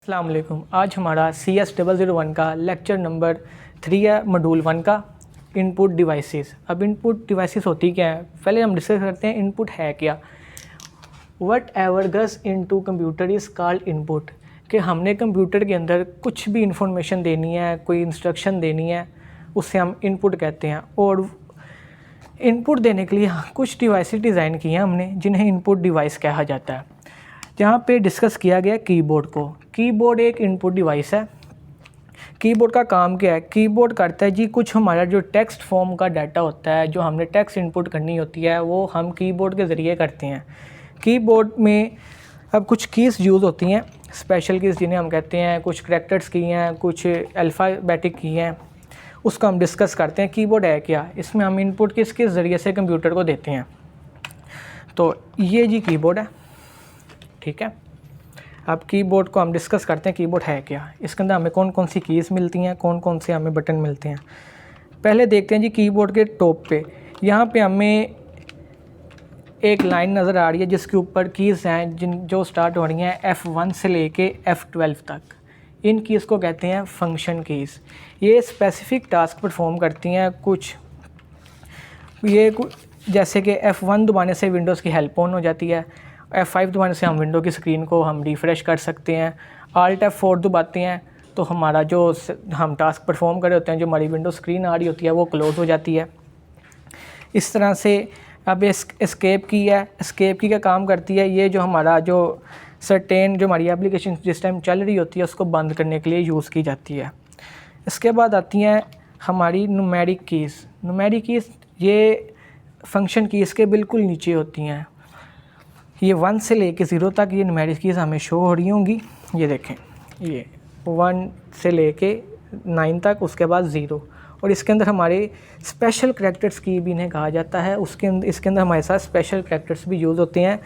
अस्सलाम वालेकुम। आज हमारा CS001 का लेक्चर नंबर 3 है, मॉड्यूल 1 का इनपुट डिवाइसेस। अब इनपुट डिवाइसेस होती क्या है, पहले हम डिस्कस करते हैं इनपुट है क्या। Whatever goes into computer is called input. कि हमने कंप्यूटर के अंदर कुछ भी इंफॉर्मेशन देनी है, कोई इंस्ट्रक्शन देनी है, उससे हम इनपुट कहते हैं। और इनपुट देने के लिए कुछ डिवाइसेस डिज़ाइन किए हैं हमने, जिन्हें इनपुट डिवाइस कहा जाता है। यहाँ पे डिस्कस किया गया कीबोर्ड को। कीबोर्ड एक इनपुट डिवाइस है। कीबोर्ड का काम क्या है? कीबोर्ड करता है जी कुछ हमारा जो टेक्स्ट फॉर्म का डाटा होता है, जो हमने टेक्स्ट इनपुट करनी होती है, वो हम कीबोर्ड के ज़रिए करते हैं। कीबोर्ड में अब कुछ कीज़ यूज़ होती हैं, स्पेशल कीज़ जिन्हें हम कहते हैं, कुछ करैक्टर्स की हैं, कुछ अल्फ़ाबेटिक की हैं। उसको हम डिस्कस करते हैं कीबोर्ड है क्या। इसमें हम इनपुट किस ज़रिए से कंप्यूटर को देते हैं। तो ये जी कीबोर्ड है, ठीक है। अब कीबोर्ड को हम डिस्कस करते हैं, कीबोर्ड है क्या, इसके अंदर हमें कौन कौन सी कीज़ मिलती हैं, कौन कौन से हमें बटन मिलते हैं। पहले देखते हैं जी कीबोर्ड के टॉप पे। यहाँ पे हमें एक लाइन नज़र आ रही है जिसके ऊपर कीज़ हैं जो स्टार्ट हो रही हैं F1 से लेके F12 तक। इन कीज़ को कहते हैं फंक्शन कीज़। ये स्पेसिफिक टास्क परफॉर्म करती हैं। कुछ जैसे कि F1 दबाने से विंडोज़ की हेल्प ऑन हो जाती है, F5 दबाने से हम विंडो की स्क्रीन को हम रिफ़्रेश कर सकते हैं, Alt F4 दबाते हैं तो हमारा जो हम टास्क परफॉर्म कर रहे होते हैं, जो हमारी विंडो स्क्रीन आ रही होती है, वो क्लोज़ हो जाती है। इस तरह से अब एस्केप की है। एस्केप की क्या काम करती है? ये जो हमारा जो सर्टेन जो हमारी एप्लीकेशन जिस टाइम चल रही होती है, उसको बंद करने के लिए यूज़ की जाती है। इसके बाद आती हैं हमारी न्यूमेरिक कीज़। न्यूमेरिक कीज़ ये फंक्शन कीज़ के बिल्कुल नीचे होती हैं। ये 1 से लेके 0 तक ये न्यूमेरिक कीज़ हमें शो हो रही होंगी। ये देखें, ये 1 से लेके 9 तक, उसके बाद 0। और इसके अंदर हमारे स्पेशल करैक्टर्स की भी इन्हें कहा जाता है। इसके अंदर हमारे साथ स्पेशल करैक्टर्स भी यूज़ होते हैं।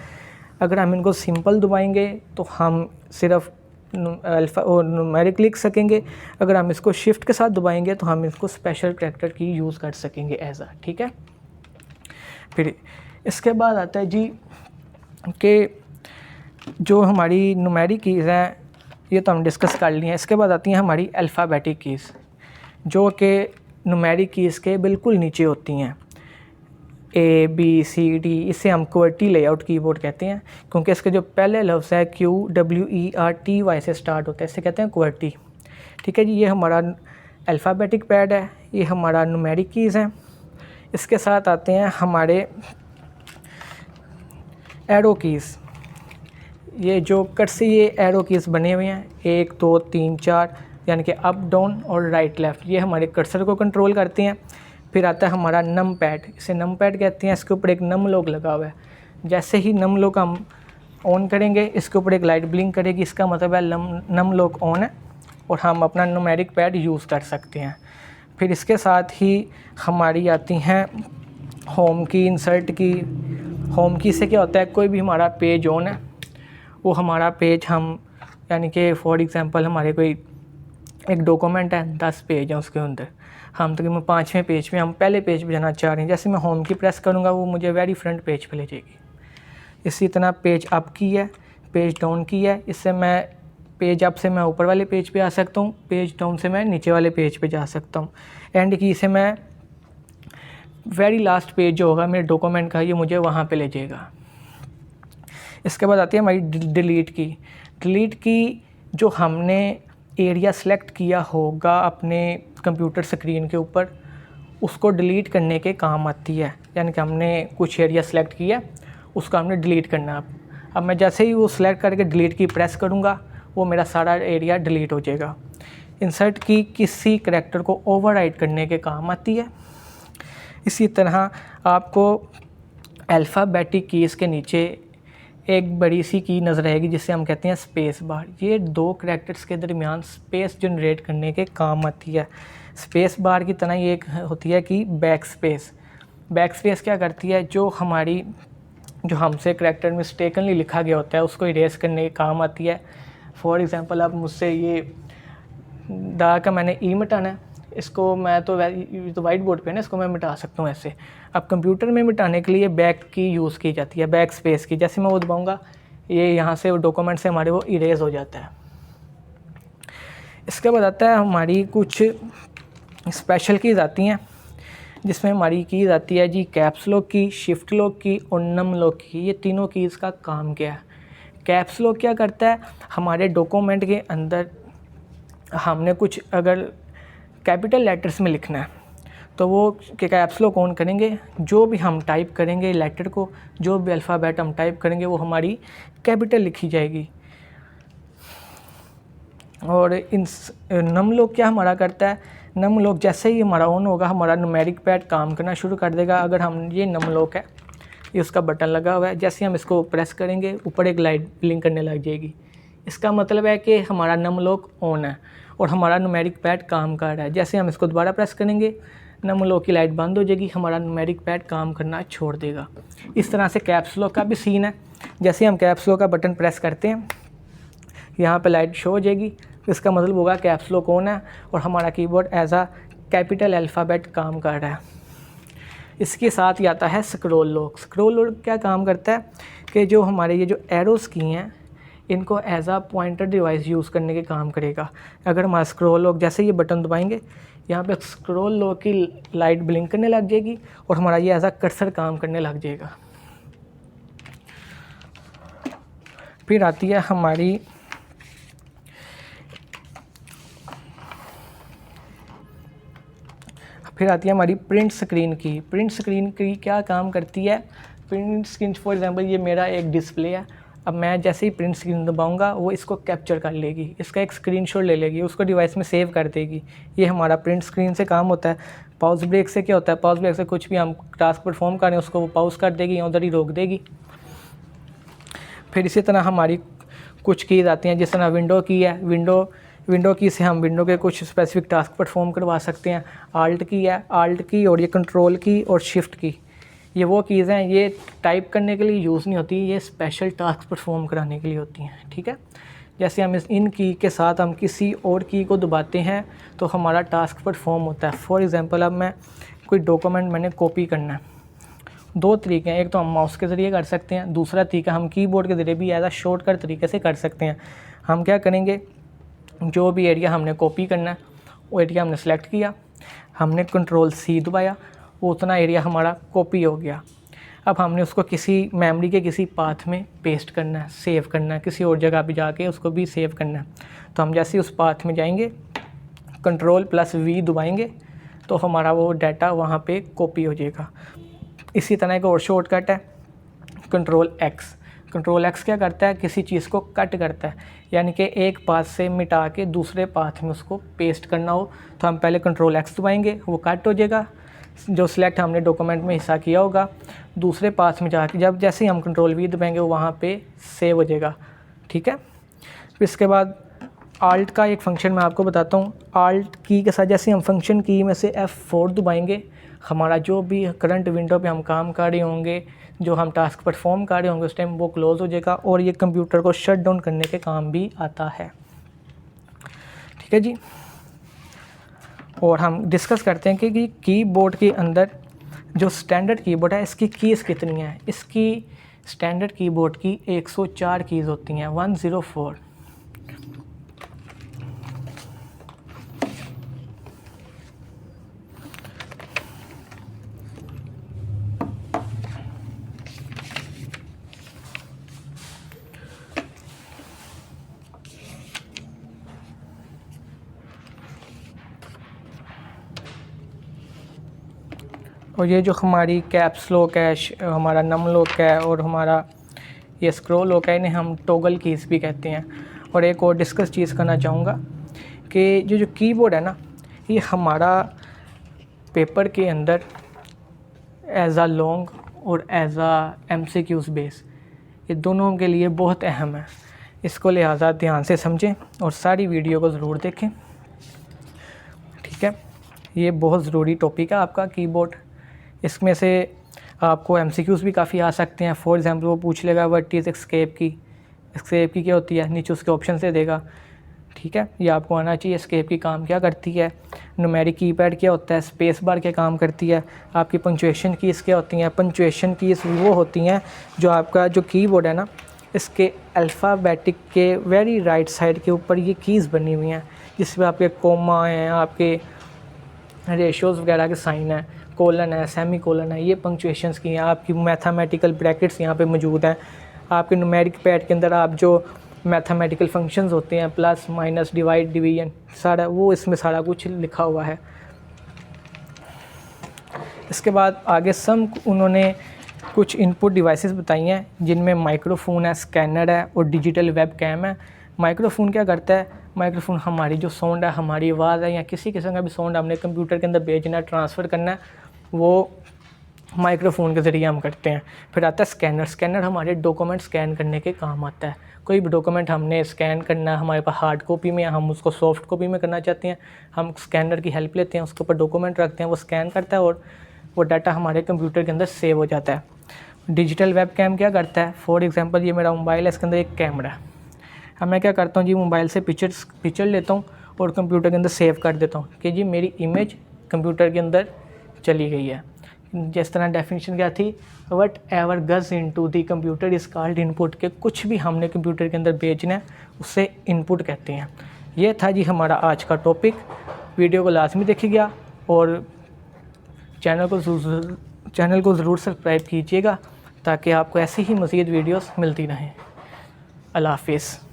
अगर हम इनको सिंपल दबाएंगे तो हम सिर्फ अल्फ़ा और न्यूमेरिक लिख सकेंगे। अगर हम इसको शिफ्ट के साथ दबाएंगे तो हम इसको स्पेशल करैक्टर की यूज़ कर सकेंगे एज़ ठीक है। फिर इसके बाद आता है जी कि जो हमारी न्यूमेरिक कीज़ हैं, ये तो हम डिस्कस कर ली हैं। इसके बाद आती हैं हमारी अल्फ़ाबेटिक कीज़, जो कि न्यूमेरिक कीज़ के बिल्कुल नीचे होती हैं। ABCD, इसे हम QWERTY लेआउट कीबोर्ड कहते हैं, क्योंकि इसके जो पहले लफ्ज़ है QWERTY से स्टार्ट होता है, इसे कहते हैं QWERTY। ठीक है जी, ये हमारा अल्फ़ाबेटिक पैड है, ये हमारा न्यूमेरिक कीज़ हैं। इसके साथ आते हैं हमारे एरो कीज़। ये जो कट से ये एरो कीज़ बने हुए हैं, 1 2 3 4, यानी कि अप डाउन और राइट लेफ़्ट, ये हमारे कर्सर को कंट्रोल करते हैं। फिर आता है हमारा नम पैड, इसे नम पैड कहते हैं। इसके ऊपर एक नम लॉक लगा हुआ है। जैसे ही नम लॉक हम ऑन करेंगे, इसके ऊपर एक लाइट ब्लिंक करेगी, इसका मतलब है नम लॉक ऑन है और हम अपना न्यूमेरिक पैड यूज़ कर सकते हैं। फिर इसके साथ ही हमारी आती हैं होम की, इंसर्ट की। होम की से क्या होता है, कोई भी हमारा पेज ऑन है, वो हमारा पेज हम, यानी कि फॉर एग्ज़ाम्पल हमारे कोई एक डॉक्यूमेंट है, 10 पेज हैं उसके अंदर, हम तकरीबन 5वें पेज पे, हम पहले पेज पे जाना चाह रहे हैं। जैसे मैं होम की प्रेस करूँगा, वो मुझे वेरी फ्रंट पेज पे ले जाएगी। इसी तरह पेज अप की है, पेज डाउन की है। इससे मैं पेज अप से मैं ऊपर वाले पेज पे आ सकता हूँ, पेज डाउन से मैं नीचे वाले पेज पे जा सकता हूँ। एंड की से मैं वेरी लास्ट पेज जो होगा मेरे डॉक्यूमेंट का, ये मुझे वहाँ पे ले जाएगा। इसके बाद आती है हमारी डिलीट की। डिलीट की जो हमने एरिया सेलेक्ट किया होगा अपने कंप्यूटर स्क्रीन के ऊपर, उसको डिलीट करने के काम आती है। यानी कि हमने कुछ एरिया सेलेक्ट किया, उसको हमने डिलीट करना। अब मैं जैसे ही वो सिलेक्ट करके डिलीट की प्रेस करूँगा, वो मेरा सारा एरिया डिलीट हो जाएगा। इंसर्ट की किसी करैक्टर को ओवरराइट करने के काम आती है। इसी तरह आपको अल्फ़ाबेटिक कीज़ के नीचे एक बड़ी सी की नज़र आएगी, जिसे हम कहते हैं स्पेस बार। ये 2 करैक्टर्स के दरमियान स्पेस जनरेट करने के काम आती है। स्पेस बार की तरह ये एक होती है कि बैक स्पेस। बैक स्पेस क्या करती है, जो हमसे करैक्टर मिस्टेकनली लिखा गया होता है, उसको इरेज करने के काम आती है। फॉर एग्ज़ाम्पल, अब मुझसे ये दा का मैंने ई मिटाना है, इसको मैं तो वाइट बोर्ड पे ना, इसको मैं मिटा सकता हूँ ऐसे। अब कंप्यूटर में मिटाने के लिए बैक की यूज़ की जाती है, बैक स्पेस की। जैसे मैं वो दबाऊँगा, ये यहाँ से डॉक्यूमेंट से हमारे वो इरेज हो जाता है। इसके बाद आता है हमारी कुछ स्पेशल कीज़ आती हैं, जिसमें हमारी कीज़ आती है जी कैप्स लॉक की, शिफ्ट लॉक की और नम लॉक की। ये तीनों कीज़ का काम क्या है? कैप्स लॉक क्या करता है, हमारे डॉक्यूमेंट के अंदर हमने कुछ अगर कैपिटल लेटर्स में लिखना है तो वो कैप्स लॉक ऑन करेंगे, जो भी हम टाइप करेंगे लेटर को, जो भी अल्फ़ाबेट हम टाइप करेंगे वो हमारी कैपिटल लिखी जाएगी। और इन नम लॉक क्या हमारा करता है, नम लॉक जैसे ही हमारा ऑन होगा हमारा न्यूमेरिक पैड काम करना शुरू कर देगा। अगर हम ये नम लॉक है, ये उसका बटन लगा हुआ है, जैसे हम इसको प्रेस करेंगे ऊपर एक लाइट ब्लिंक करने लग जाएगी। इसका मतलब है कि हमारा नम लॉक ऑन है और हमारा न्यूमेरिक पैड काम कर रहा है। जैसे हम इसको दोबारा प्रेस करेंगे नम लॉक की लाइट बंद हो जाएगी, हमारा न्यूमेरिक पैड काम करना छोड़ देगा। इस तरह से कैप्स लॉक का भी सीन है। जैसे हम कैप्स लॉक का बटन प्रेस करते हैं यहाँ पे लाइट शो हो जाएगी, इसका मतलब होगा कैप्स लॉक ऑन है और हमारा कीबोर्ड एज आ कैपिटल अल्फ़ाबेट काम कर रहा है। इसके साथ ही आता है स्क्रॉल लॉक। स्क्रॉल लॉक क्या काम करता है कि जो हमारे ये जो एरोस की हैं इनको एज आ पॉइंटर डिवाइस यूज़ करने के काम करेगा। अगर हमारा स्क्रॉल लॉक जैसे ये बटन दबाएंगे यहाँ पे स्क्रॉल लॉक की लाइट ब्लिंक करने लग जाएगी और हमारा ये एज आ कर्सर काम करने लग जाएगा। फिर आती है हमारी प्रिंट स्क्रीन की। प्रिंट स्क्रीन की क्या काम करती है, प्रिंट स्क्रीन फॉर एग्जांपल ये मेरा एक डिस्प्ले है, अब मैं जैसे ही प्रिंट स्क्रीन दबाऊंगा वो इसको कैप्चर कर लेगी, इसका एक स्क्रीनशॉट ले लेगी, उसको डिवाइस में सेव कर देगी। ये हमारा प्रिंट स्क्रीन से काम होता है। पॉज ब्रेक से क्या होता है, पॉज ब्रेक से कुछ भी हम टास्क परफॉर्म करें उसको वो पॉज कर देगी या उधर ही रोक देगी। फिर इसी तरह हमारी कुछ कीज़ आती हैं, जिस तरह विंडो की है, विंडो की से हम विंडो के कुछ स्पेसिफिक टास्क परफॉर्म करवा सकते हैं। आल्ट की है, आल्ट की और ये कंट्रोल की और शिफ्ट की, ये वो कीज़ हैं, ये टाइप करने के लिए यूज़ नहीं होती, ये स्पेशल टास्क परफॉर्म कराने के लिए होती हैं। ठीक है, जैसे हम इन की के साथ हम किसी और की को दबाते हैं तो हमारा टास्क परफॉर्म होता है। फॉर एग्ज़ाम्पल अब मैं कोई डॉक्यूमेंट मैंने कॉपी करना है, दो तरीके हैं, एक तो हम माउस के ज़रिए कर सकते हैं, दूसरा तरीका हम कीबोर्ड के ज़रिए भी एज आ शॉर्टकट तरीके से कर सकते हैं। हम क्या करेंगे, जो भी एरिया हमने कॉपी करना है वो एरिया हमने सेलेक्ट किया, हमने कंट्रोल C दबाया, वो उतना एरिया हमारा कॉपी हो गया। अब हमने उसको किसी मेमोरी के किसी पाथ में पेस्ट करना है, सेव करना है, किसी और जगह पे जाके उसको भी सेव करना है। तो हम जैसे उस पाथ में जाएंगे कंट्रोल +V दबाएंगे तो हमारा वो डाटा वहाँ पे कॉपी हो जाएगा। इसी तरह एक और शॉर्टकट है कंट्रोल X क्या करता है, किसी चीज़ को कट करता है, यानी कि एक पाथ से मिटा के दूसरे पाथ में उसको पेस्ट करना हो तो हम पहले कंट्रोल X दबाएंगे, वो कट हो जाएगा, जो सिलेक्ट हमने डॉक्यूमेंट में हिस्सा किया होगा, दूसरे पाथ में जाके जब जैसे ही हम कंट्रोल V दबाएंगे वो वहाँ पे सेव हो जाएगा। ठीक है, फिर इसके बाद आल्ट का एक फंक्शन मैं आपको बताता हूँ। आल्ट की के साथ जैसे हम फंक्शन की में से F4 दबाएंगे, हमारा जो भी करंट विंडो पे हम काम कर रहे होंगे, जो हम टास्क परफॉर्म कर रहे होंगे उस टाइम वो क्लोज़ हो जाएगा और ये कंप्यूटर को शट डाउन करने के काम भी आता है। ठीक है जी, और हम डिस्कस करते हैं कि कीबोर्ड के अंदर जो स्टैंडर्ड कीबोर्ड है इसकी कीज़ कितनी हैं। इसकी स्टैंडर्ड कीबोर्ड की 104 कीज़ होती हैं, 104। और ये जो हमारी कैप्स लॉक है, हमारा नम लॉक है और हमारा ये स्क्रॉल लॉक है, इन्हें हम टॉगल कीज़ भी कहते हैं। और एक और डिस्कस चीज़ करना चाहूँगा कि जो कीबोर्ड है ना, ये हमारा पेपर के अंदर एज आ लॉन्ग और एज आ MCQs बेस, ये दोनों के लिए बहुत अहम है। इसको लिहाजा ध्यान से समझें और सारी वीडियो को ज़रूर देखें। ठीक है, ये बहुत ज़रूरी टॉपिक है आपका कीबोर्ड। इसमें से आपको MCQs भी काफ़ी आ सकते हैं। फॉर एग्ज़ाम्पल वो पूछ लेगा व्हाट इज़ एस्केप की क्या होती है, नीचे उसके ऑप्शन से देगा। ठीक है, ये आपको आना चाहिए। एस्केप की काम क्या करती है, न्यूमेरिक कीपैड क्या होता है, स्पेस बार क्या काम करती है, आपकी पंक्चुएशन कीज़ क्या होती हैं। पंक्चुएशन कीज़ वो होती हैं जो आपका जो कीबोर्ड है ना, इसके अल्फ़ाबेटिक के वेरी राइट साइड के ऊपर ये कीज़ बनी हुई हैं, जिसमें आपके कोमा हैं, आपके रेशोज़ वगैरह के साइन हैं, कोलन है, सेमी कोलन है, ये पंक्चुएशंस की हैं। आपकी मैथमेटिकल ब्रैकेट्स यहाँ पे मौजूद हैं। आपके न्यूमेरिक पैड के अंदर आप जो मैथमेटिकल फंक्शंस होते हैं, प्लस माइनस डिवाइड डिवीजन, सारा वो इसमें सारा कुछ लिखा हुआ है। इसके बाद आगे उन्होंने कुछ इनपुट डिवाइसेस बताई हैं, जिनमें माइक्रोफोन है, स्कैनर है और डिजिटल वेब कैम है। माइक्रोफोन क्या करता है? माइक्रोफोन हमारी जो साउंड है, हमारी आवाज़ है या किसी किस्म का भी साउंड हमने कंप्यूटर के अंदर भेजना है, ट्रांसफ़र करना है, वो माइक्रोफोन के ज़रिए हम करते हैं। फिर आता है स्कैनर। स्कैनर हमारे डॉक्यूमेंट स्कैन करने के काम आता है। कोई भी डॉक्यूमेंट हमने स्कैन करना है, हमारे पास हार्ड कॉपी में, हम उसको सॉफ्ट कॉपी में करना चाहते हैं, हम स्कैनर की हेल्प लेते हैं, उसके ऊपर डॉक्यूमेंट रखते हैं, वो स्कैन करता है और वो डाटा हमारे कंप्यूटर के अंदर सेव हो जाता है। डिजिटल वेब कैम क्या करता है? फॉर एग्जांपल ये मेरा मोबाइल है, इसके अंदर एक कैमरा है। अब मैं क्या करता हूँ जी, मोबाइल से पिक्चर लेता हूँ और कंप्यूटर के अंदर सेव कर देता हूँ कि जी मेरी इमेज कंप्यूटर के अंदर चली गई है। जिस तरह डेफिनेशन क्या थी, वट एवर गज into the computer is called input, के कुछ भी हमने कंप्यूटर के अंदर भेजना है उससे इनपुट कहते हैं। ये था जी हमारा आज का टॉपिक। वीडियो को लाजमी देखिएगा और चैनल को ज़रूर सब्सक्राइब कीजिएगा ताकि आपको ऐसे ही मज़ीद वीडियोस मिलती रहें। अल्लाह हाफ़िज़।